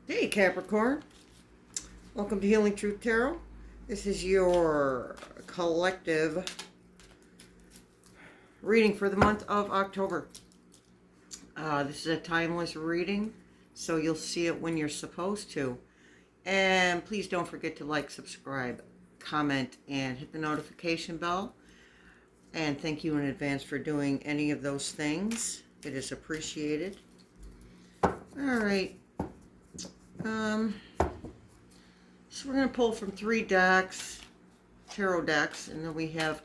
Hey Capricorn, welcome to Healing Truth Tarot. This is your collective reading for the month of October. This is a timeless reading, so you'll see it when you're supposed to. And please don't forget to like, subscribe, comment, and hit the notification bell. And thank you in advance for doing any of those things. It is appreciated. All right. So we're going to pull from 3 decks, tarot decks, and then we have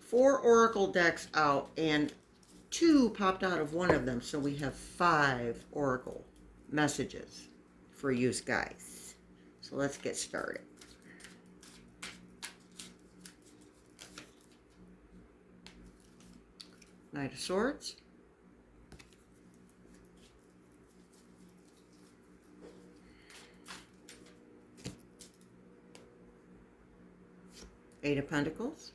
4 oracle decks out, and 2 popped out of one of them, so we have 5 oracle messages for you guys. So let's get started. Knight of Swords. Eight of Pentacles.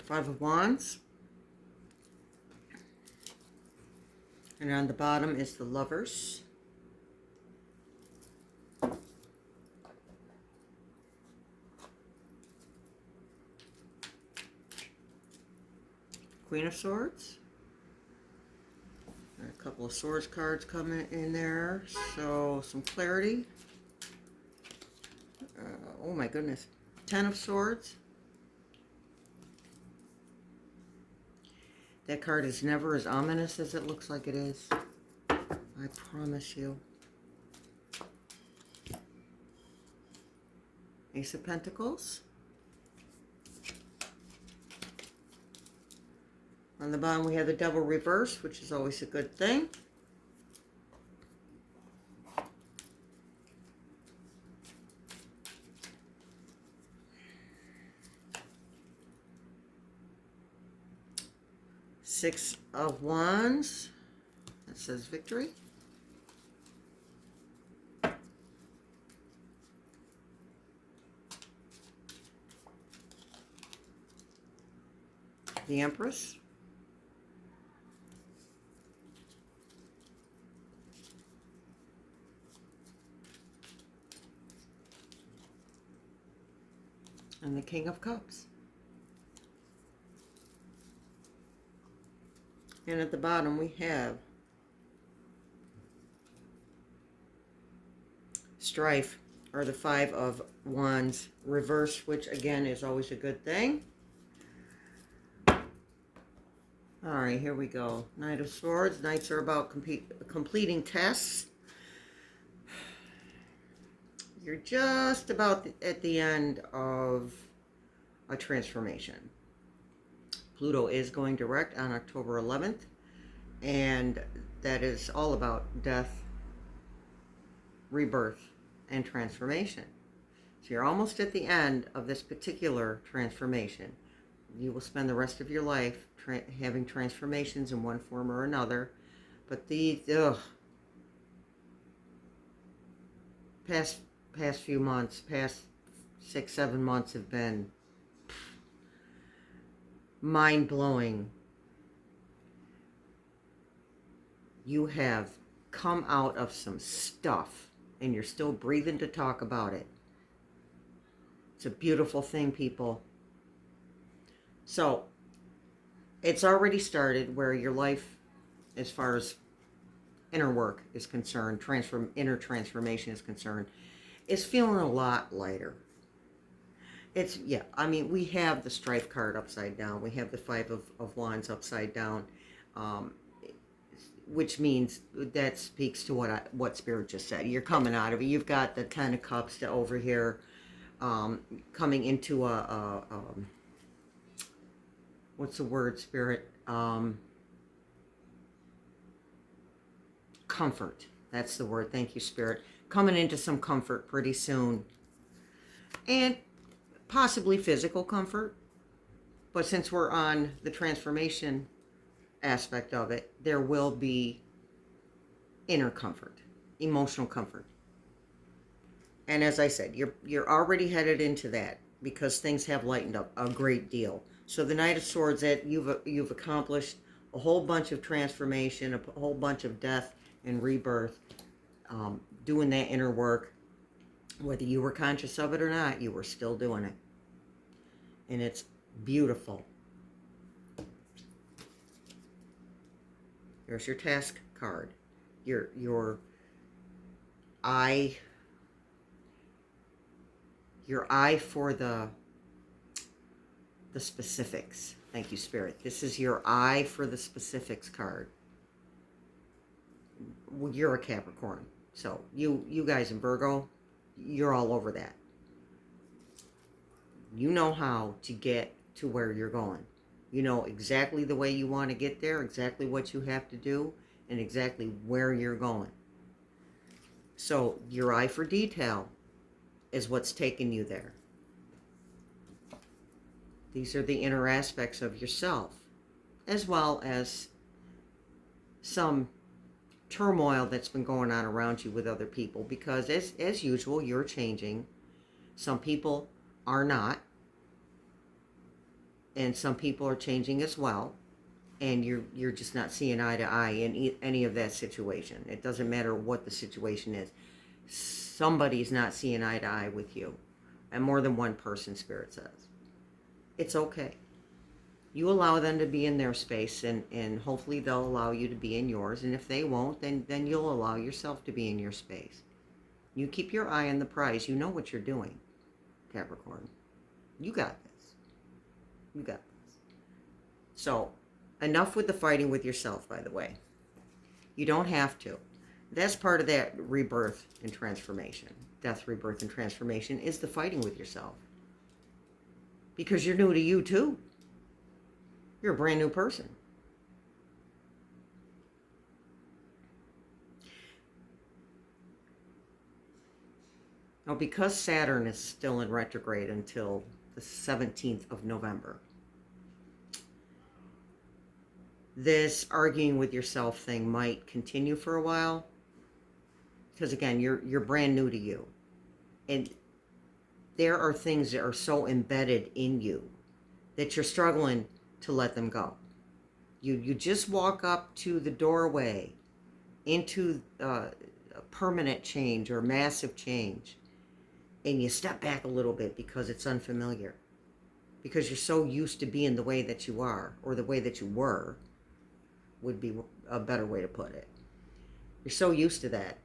Five of Wands. And on the bottom is the Lovers. Queen of Swords. A couple of Swords cards coming in there, so some clarity. Oh my goodness. 10 of Swords. That card is never as ominous as it looks like it is. I promise you. Ace of Pentacles. On the bottom we have the Devil reverse, which is always a good thing. Six of Wands. That says victory. The Empress. And the King of Cups. And at the bottom we have Strife, or the Five of Wands reverse, which again is always a good thing. All right, here we go. Knight of Swords. Knights are about completing tests. You're just about at the end of a transformation. Pluto is going direct on October 11th, and that is all about death, rebirth, and transformation. So you're almost at the end of this particular transformation. You will spend the rest of your life having transformations in one form or another, but these past few months, past 6-7 months have been mind-blowing. You have come out of some stuff and you're still breathing to talk about it. It's a beautiful thing, people. So it's already started where your life, as far as inner work is concerned, inner transformation is concerned, is feeling a lot lighter. It's, yeah, I mean, we have the Strife card upside down. We have the Five of Wands upside down, which means that speaks to what Spirit just said. You're coming out of it. You've got the Ten of Cups over here, coming into a what's the word, Spirit? Comfort. That's the word. Thank you, Spirit. Coming into some comfort pretty soon. And possibly physical comfort. But since we're on the transformation aspect of it, there will be inner comfort, emotional comfort. And as I said, you're already headed into that because things have lightened up a great deal. So the Knight of Swords, that you've accomplished a whole bunch of transformation, a whole bunch of death and rebirth, doing that inner work. Whether you were conscious of it or not, you were still doing it. And it's beautiful. There's your task card. Your eye for the specifics. Thank you, Spirit. This is your eye for the specifics card. Well, you're a Capricorn. So you guys in Virgo, you're all over that. You know how to get to where you're going. You know exactly the way you want to get there, exactly what you have to do, and exactly where you're going. So your eye for detail is what's taking you there. These are the inner aspects of yourself, as well as some turmoil that's been going on around you with other people, because as usual, you're changing. Some people are not, and some people are changing as well, and you're just not seeing eye to eye in any of that situation. It doesn't matter what the situation is. Somebody's not seeing eye to eye with you, and more than one person, Spirit says. It's okay. You allow them to be in their space, and hopefully they'll allow you to be in yours. And if they won't, then you'll allow yourself to be in your space. You keep your eye on the prize. You know what you're doing, Capricorn. You got this. You got this. So, enough with the fighting with yourself, by the way. You don't have to. That's part of that rebirth and transformation. Death, rebirth, and transformation is the fighting with yourself. Because you're new to you, too. You're a brand new person. Now, because Saturn is still in retrograde until the 17th of November, this arguing with yourself thing might continue for a while. Because again, you're brand new to you. And there are things that are so embedded in you that you're struggling to let them go. You just walk up to the doorway into a permanent change or massive change, and you step back a little bit because it's unfamiliar. Because you're so used to being the way that you are, or the way that you were, would be a better way to put it. You're so used to that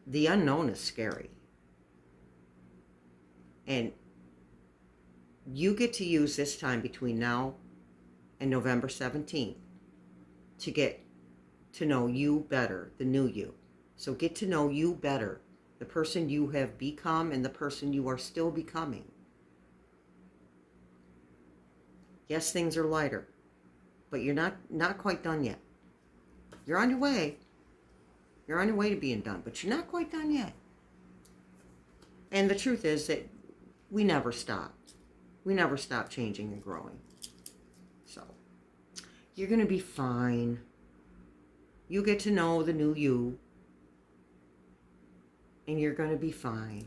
the unknown is scary. And you get to use this time between now and November 17th to get to know you better, the new you. So get to know you better, the person you have become and the person you are still becoming. Yes, things are lighter, but you're not quite done yet. You're on your way. You're on your way to being done, but you're not quite done yet. And the truth is that we never stop. We never stop changing and growing. So, you're going to be fine. You get to know the new you, and you're going to be fine.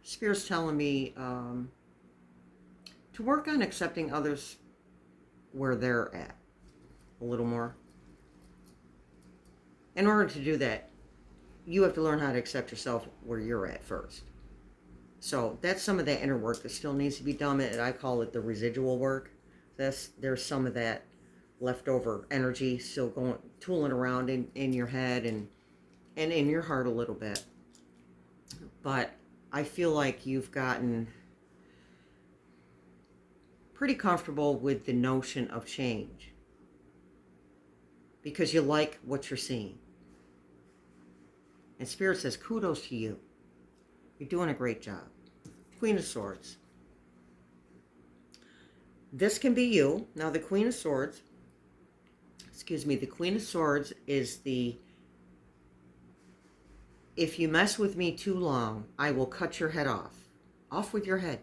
Spirit's telling me to work on accepting others where they're at a little more. In order to do that, you have to learn how to accept yourself where you're at first. So that's some of that inner work that still needs to be done. I call it the residual work. There's some of that leftover energy still tooling around in your head and in your heart a little bit. But I feel like you've gotten pretty comfortable with the notion of change because you like what you're seeing. And Spirit says, kudos to you. You're doing a great job. Queen of Swords. This can be you. Now, the Queen of Swords, the Queen of Swords is if you mess with me too long, I will cut your head off. Off with your head.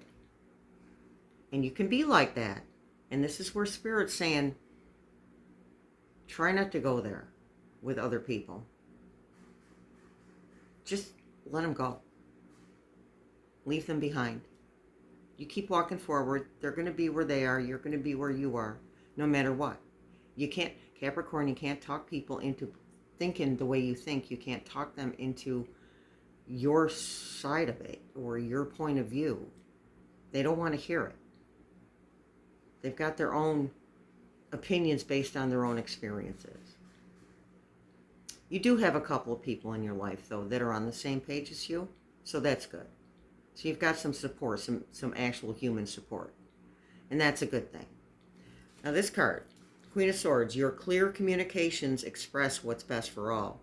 And you can be like that. And this is where Spirit's saying, try not to go there. with other people. Just let them go. Leave them behind. You keep walking forward. They're going to be where they are. You're going to be where you are, no matter what. You can't, Capricorn, you can't talk people into thinking the way you think. You can't talk them into your side of it or your point of view. They don't want to hear it. They've got their own opinions based on their own experiences. You do have a couple of people in your life, though, that are on the same page as you, so that's good. So you've got some support, some actual human support, and that's a good thing. Now this card, Queen of Swords, your clear communications express what's best for all.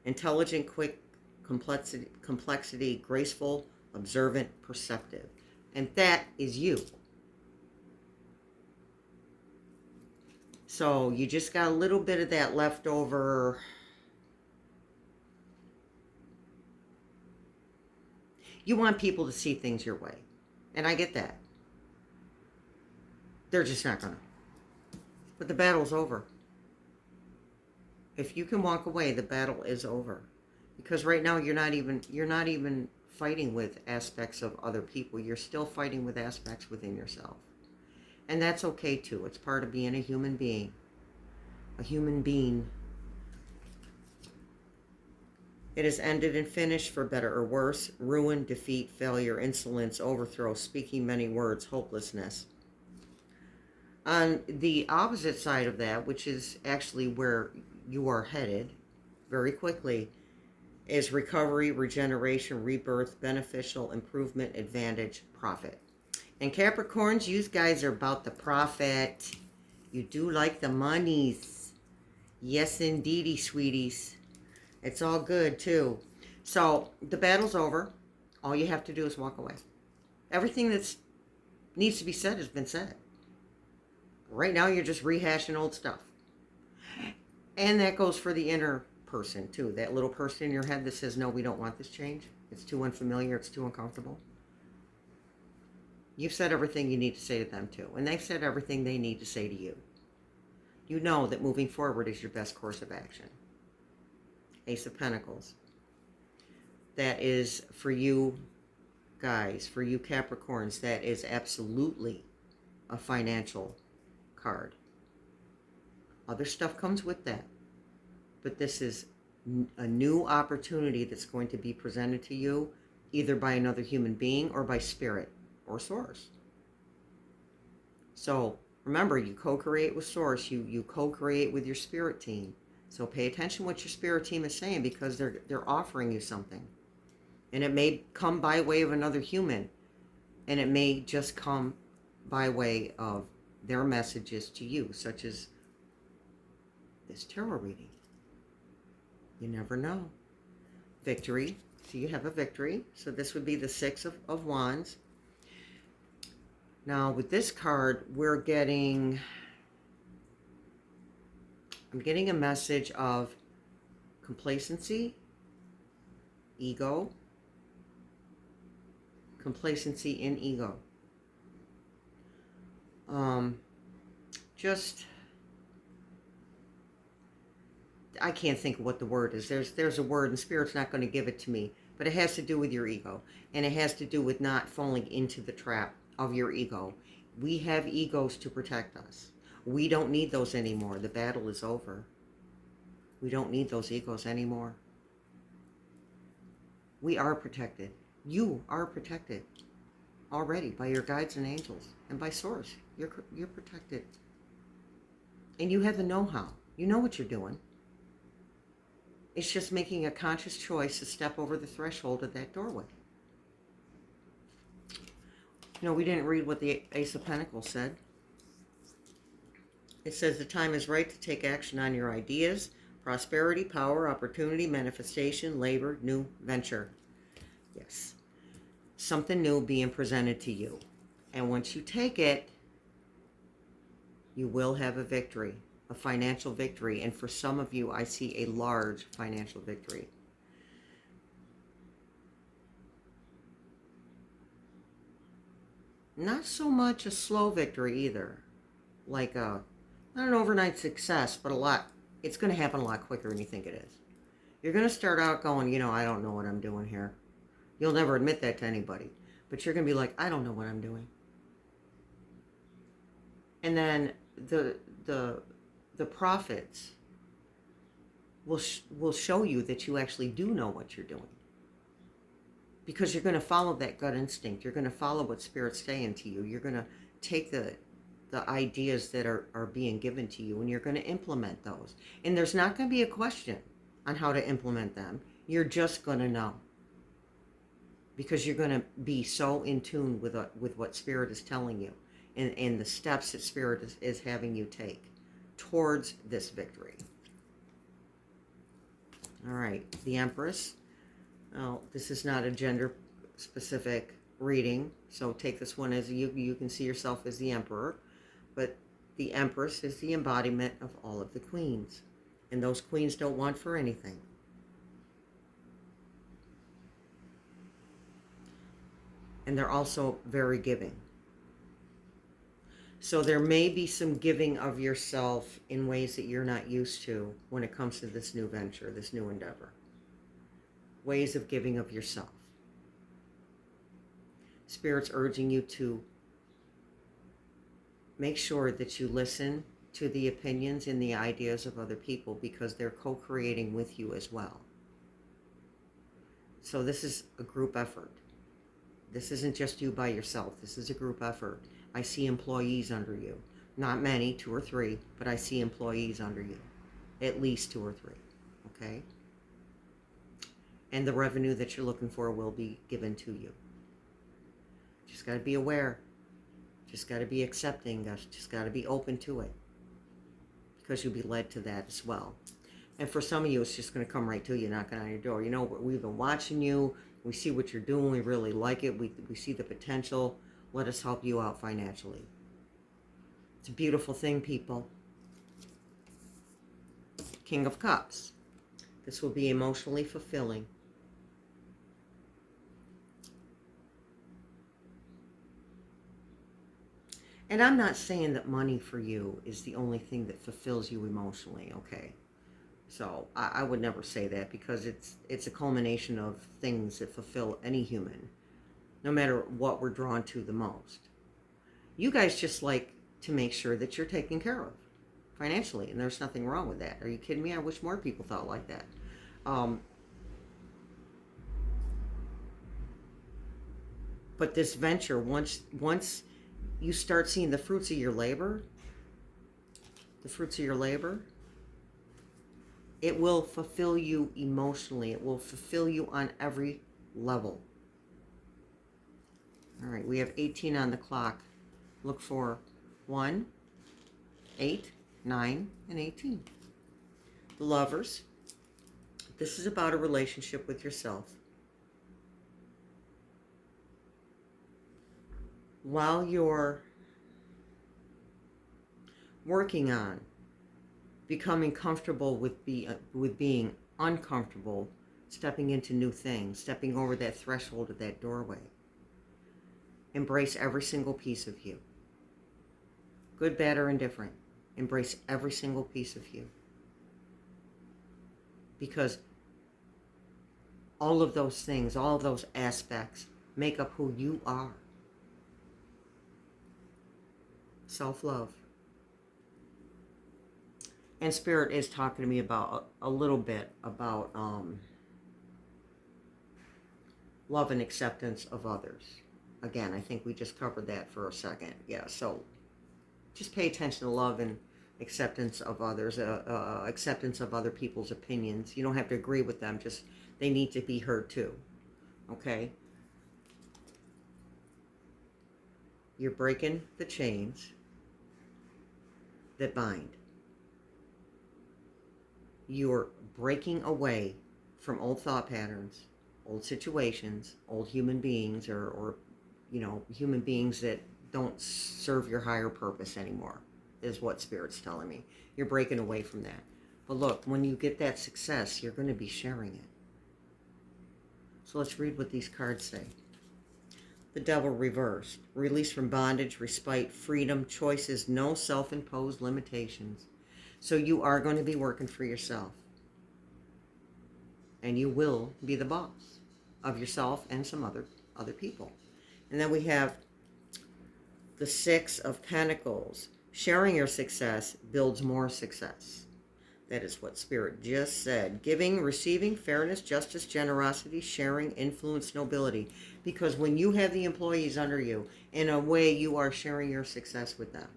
Intelligent, quick, complexity, graceful, observant, perceptive. And that is you. So you just got a little bit of that leftover. You want people to see things your way. And I get that. They're just not gonna. But the battle's over. If you can walk away, the battle is over. Because right now you're not even fighting with aspects of other people. You're still fighting with aspects within yourself. And that's okay too. It's part of being a human being. A human being. It is ended and finished, for better or worse. Ruin, defeat, failure, insolence, overthrow, speaking many words, hopelessness. On the opposite side of that, which is actually where you are headed very quickly, is recovery, regeneration, rebirth, beneficial, improvement, advantage, profit. And Capricorns, you guys are about the profit. You do like the monies. Yes, indeedy, sweeties. It's all good, too. So, the battle's over. All you have to do is walk away. Everything that needs to be said has been said. Right now, you're just rehashing old stuff. And that goes for the inner person, too. That little person in your head that says, no, we don't want this change. It's too unfamiliar. It's too uncomfortable. You've said everything you need to say to them, too. And they've said everything they need to say to you. You know that moving forward is your best course of action. Ace of Pentacles. That is for you guys, for you Capricorns, that is absolutely a financial card. Other stuff comes with that. But this is a new opportunity that's going to be presented to you either by another human being or by spirit or source. So remember, you co-create with source, you co-create with your spirit team. So pay attention what your spirit team is saying, because they're offering you something. And it may come by way of another human. And it may just come by way of their messages to you, such as this tarot reading. You never know. Victory. So you have a victory. So this would be the Six of Wands. Now with this card, I'm getting a message of complacency, ego, complacency and ego. I can't think of what the word is. There's a word, and Spirit's not going to give it to me, but it has to do with your ego, and it has to do with not falling into the trap of your ego. We have egos to protect us. We don't need those anymore. The battle is over. We don't need those egos anymore. We are protected. You are protected already by your guides and angels and by Source. You're protected. And you have the know-how. You know what you're doing. It's just making a conscious choice to step over the threshold of that doorway. You know, we didn't read what the Ace of Pentacles said. It says the time is right to take action on your ideas, prosperity, power, opportunity, manifestation, labor, new venture. Yes. Something new being presented to you. And once you take it, you will have a victory, a financial victory. And for some of you, I see a large financial victory. Not so much a slow victory either. Like not an overnight success, but a lot. it's going to happen a lot quicker than you think it is. You're going to start out going, I don't know what I'm doing here. You'll never admit that to anybody. But you're going to be like, I don't know what I'm doing. And then the prophets will show you that you actually do know what you're doing. Because you're going to follow that gut instinct. You're going to follow what Spirit's saying to you. You're going to take the ideas that are being given to you, and you're going to implement those. And there's not going to be a question on how to implement them. You're just going to know. Because you're going to be so in tune with what Spirit is telling you, and the steps that Spirit is having you take towards this victory. All right, the Empress. Well, this is not a gender-specific reading, so take this one as you can see yourself as the Emperor. But the Empress is the embodiment of all of the queens. And those queens don't want for anything. And they're also very giving. So there may be some giving of yourself in ways that you're not used to when it comes to this new venture, this new endeavor. Ways of giving of yourself. Spirit's urging you to make sure that you listen to the opinions and the ideas of other people, because they're co-creating with you as well. So this is a group effort. This isn't just you by yourself. This is a group effort. I see employees under you. Not many, 2 or 3, but I see employees under you. At least 2 or 3. Okay? And the revenue that you're looking for will be given to you. Just got to be aware. Just got to be accepting. Just got to be open to it. Because you'll be led to that as well. And for some of you, it's just going to come right to you, knocking on your door. We've been watching you. We see what you're doing. We really like it. We see the potential. Let us help you out financially. It's a beautiful thing, people. King of Cups. This will be emotionally fulfilling. And I'm not saying that money for you is the only thing that fulfills you emotionally, okay? So I would never say that, because it's a culmination of things that fulfill any human, no matter what we're drawn to the most. You guys just like to make sure that you're taken care of financially, and there's nothing wrong with that. Are you kidding me? I wish more people thought like that. But this venture, once you start seeing the fruits of your labor, it will fulfill you emotionally. It will fulfill you on every level. All right, we have 18 on the clock. Look for 1, 8, 9, and 18. The Lovers. This is about a relationship with yourself. While you're working on becoming comfortable with being uncomfortable, stepping into new things, stepping over that threshold of that doorway, embrace every single piece of you. Good, bad, or indifferent. Embrace every single piece of you. Because all of those things, all of those aspects make up who you are. Self-love. And Spirit is talking to me about a little bit about love and acceptance of others. Again, I think we just covered that for a second. Yeah, so just pay attention to love and acceptance of others, acceptance of other people's opinions. You don't have to agree with them, just they need to be heard too. Okay? You're breaking the chains that bind. You're breaking away from old thought patterns, old situations, old human beings, or human beings that don't serve your higher purpose anymore, is what Spirit's telling me. You're breaking away from that. But look, when you get that success, you're going to be sharing it. So let's read what these cards say. The Devil reversed. Release from bondage, respite, freedom, choices, no self-imposed limitations. So you are going to be working for yourself. And you will be the boss of yourself and some other people. And then we have the Six of Pentacles. Sharing your success builds more success. That is what Spirit just said. Giving, receiving, fairness, justice, generosity, sharing, influence, nobility. Because when you have the employees under you, in a way you are sharing your success with them.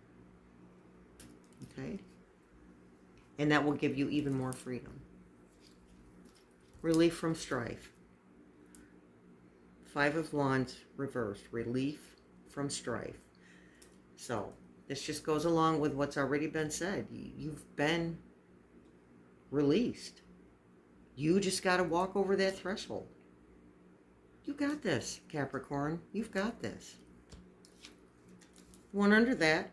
Okay? And that will give you even more freedom. Relief from strife. Five of Wands reversed. Relief from strife. So, this just goes along with what's already been said. You've been released. You just got to walk over that threshold. You got this, Capricorn. You've got this. One under that,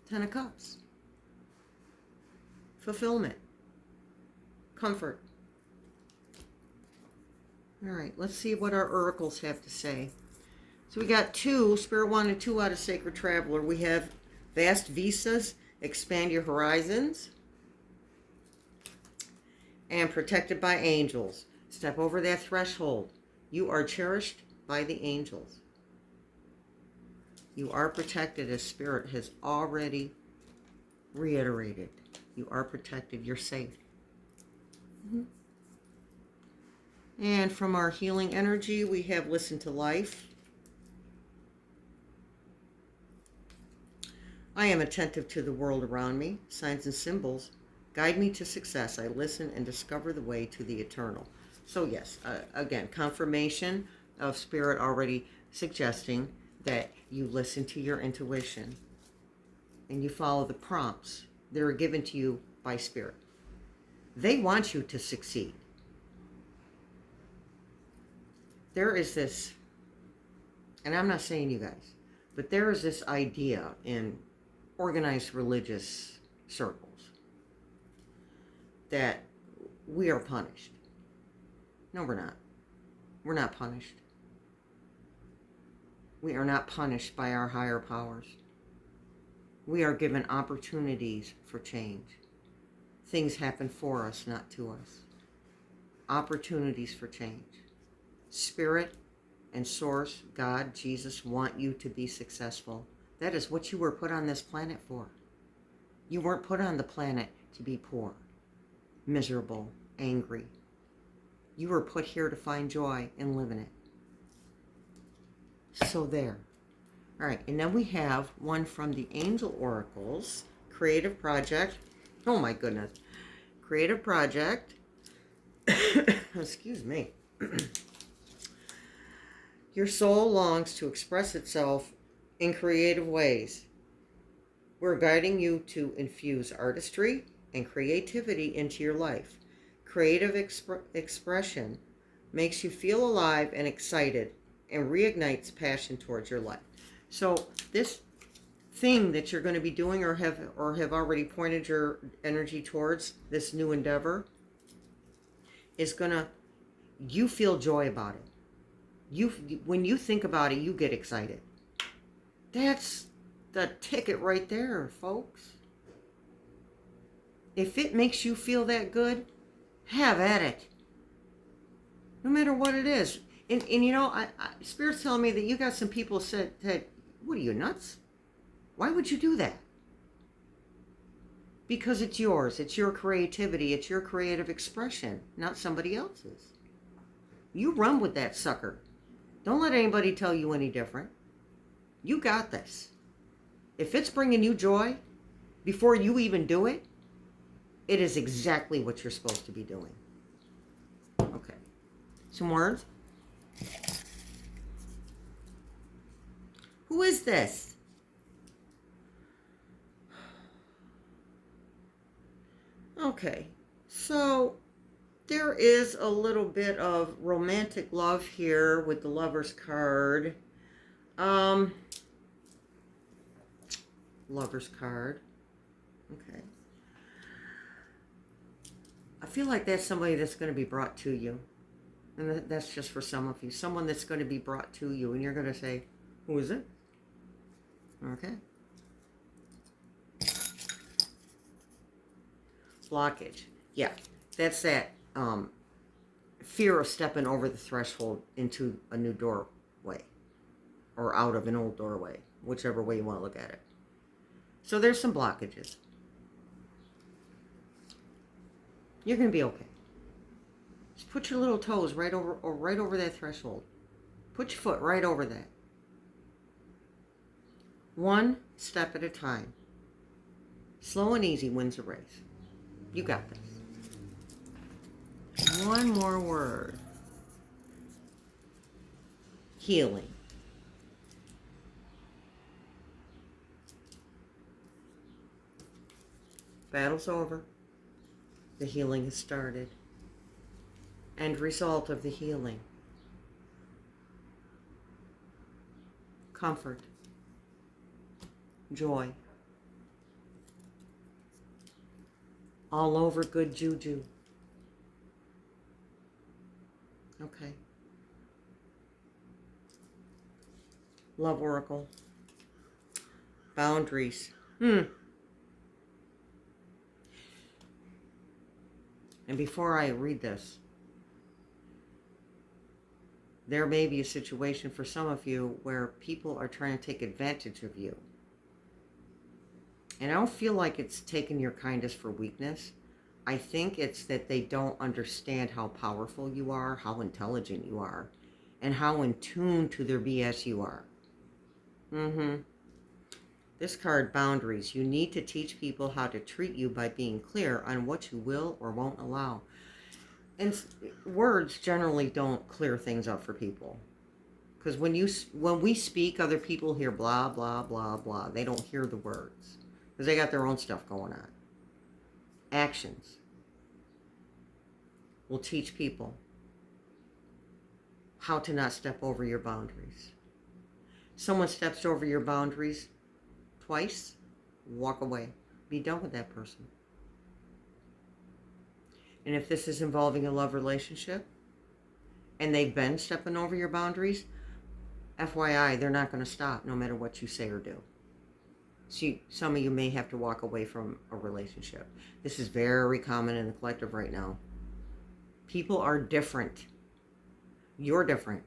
10 of Cups. Fulfillment. Comfort. All right, let's see what our oracles have to say. So we got two. Spirit wanted two out of Sacred Traveler. We have vast visas, expand your horizons, and protected by angels. Step over that threshold. You are cherished by the angels. You are protected, as Spirit has already reiterated. You are protected. You're safe. And from our healing energy, we have listen to life. I am attentive to the world around me. Signs and symbols guide me to success. I listen and discover the way to the eternal. So yes, again, confirmation of Spirit already suggesting that you listen to your intuition and you follow the prompts that are given to you by Spirit. They want you to succeed. There is this, and I'm not saying you guys, but there is this idea in organized religious circles that we are punished. No, we're not. We're not punished. We are not punished by our higher powers. We are given opportunities for change. Things happen for us, not to us. Opportunities for change. Spirit and Source, God, Jesus, want you to be successful. That is what you were put on this planet for. You weren't put on the planet to be poor, miserable, angry. You were put here to find joy and live in it. So there. All right, and then we have one from the Angel Oracles, Creative Project. Oh my goodness. Creative Project. Excuse me. Your soul longs to express itself in creative ways. We're guiding you to infuse artistry and creativity into your life. Creative expression makes you feel alive and excited and reignites passion towards your life. So this thing that you're going to be doing or have already pointed your energy towards, this new endeavor, is going to, you feel joy about it. When you think about it, you get excited. That's the ticket right there, folks. If it makes you feel that good, have at it. No matter what it is. And you know, Spirit's telling me that you got some people said, what are you, nuts? Why would you do that? Because it's yours. It's your creativity. It's your creative expression, not somebody else's. You run with that sucker. Don't let anybody tell you any different. You got this. If it's bringing you joy before you even do it, it is exactly what you're supposed to be doing. Okay. Some words? Who is this? Okay. So there is a little bit of romantic love here with the Lover's card. Lover's card. Okay. I feel like that's somebody that's going to be brought to you. And that's just for some of you. Someone that's going to be brought to you. And you're going to say, who is it? Okay. Blockage. Yeah, that's that fear of stepping over the threshold into a new doorway or out of an old doorway, whichever way you want to look at it. So there's some blockages. You're going to be okay. Just put your little toes right over that threshold. Put your foot right over that. One step at a time. Slow and easy wins the race. You got this. One more word. Healing. Battle's over. The healing has started. End result of the healing. Comfort. Joy. All over good juju. Okay. Love Oracle. Boundaries. And before I read this, there may be a situation for some of you where people are trying to take advantage of you. And I don't feel like it's taking your kindness for weakness. I think it's that they don't understand how powerful you are, how intelligent you are, and how in tune to their BS you are. This card, Boundaries. You need to teach people how to treat you by being clear on what you will or won't allow. And words generally don't clear things up for people. Because when we speak, other people hear blah, blah, blah, blah. They don't hear the words. Because they got their own stuff going on. Actions will teach people how to not step over your boundaries. Someone steps over your boundaries twice, walk away. Be done with that person. And if this is involving a love relationship and they've been stepping over your boundaries, FYI, they're not going to stop no matter what you say or do. See, some of you may have to walk away from a relationship. This is very common in the collective right now. People are different. You're different.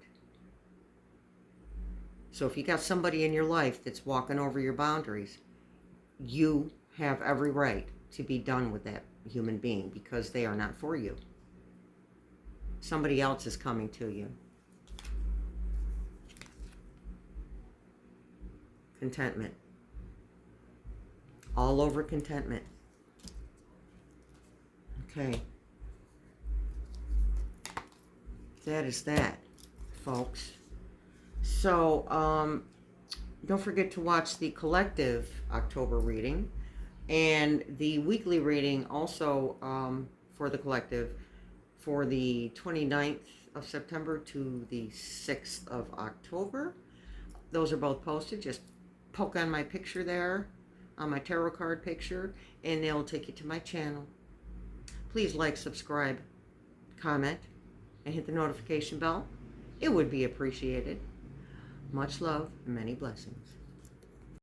So if you got somebody in your life that's walking over your boundaries, you have every right to be done with that human being because they are not for you. Somebody else is coming to you. Contentment. All over contentment. Okay. That is that, folks. So, don't forget to watch the collective October reading and the weekly reading also for the collective for the 29th of September to the 6th of October. Those are both posted. Just poke on my picture there, on my tarot card picture, and they'll take you to my channel. Please like, subscribe, comment, and hit the notification bell. It would be appreciated. Much love and many blessings.